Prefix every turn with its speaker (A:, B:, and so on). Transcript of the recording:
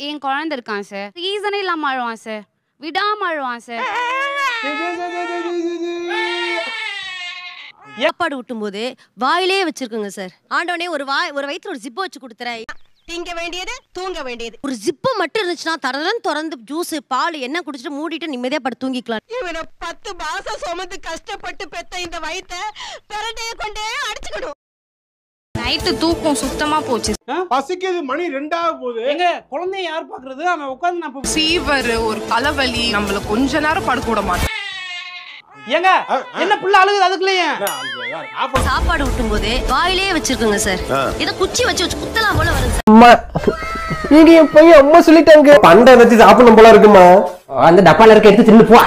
A: என் குழந்தை இருக்கான் சார். ரீசனே இல்லாம அழுவான் சார். விடாம அழுவான் சார்.
B: சாப்பாடு ஊட்டும் போது வாயிலே வச்சிருக்குங்க சார். ஆண்டவனே ஒரு வயித்துல ஒரு ஜிப்பை வச்சு கொடுத்துறேன். திங்க வேண்டியது தூங்க வேண்டியது. ஒரு ஜிப்பு மட்டும் இருந்துச்சுன்னா தரதன் திறந்து ஜூஸ் பால் என்ன குடிச்சிட்டு மூடிட்டு நிம்மதியா படுத்து தூங்கிக்கலாம். இவனை 10 மாசம் சுமந்து கஷ்டப்பட்டு பெத்த இந்த வயித்தை பிறண்டைய கொண்டே அடிச்சுக்கணும்.
A: நைட்டு தூக்கம் சுத்தமா போச்சு.
C: பசிக்குது, மணி 2 போகுது.
D: எங்க குழந்தைய யார் பாக்குறது? அவன் உட்கார்ந்து நான்
E: ஃபீவர், ஒரு தலைவலி, நம்மள கொஞ்ச நேரம் படுக்க விட மாட்டேன்.
D: ஏங்க என்ன புள்ள அழுகுது அதுக்குள்ளேயே?
B: சாப்பாடு ஊட்டும் போது வாயிலே வச்சிருக்குங்க சார். இத குச்சி வச்சு குத்தலாம் போல வருது சார்.
F: அம்மா நீங்க போய் அம்மா சொல்லிட்டாங்க பண்டை வச்சு சாப்பிடணும் போல இருக்குமா. அந்த டப்பால இருக்க எடுத்து தின்னு போ.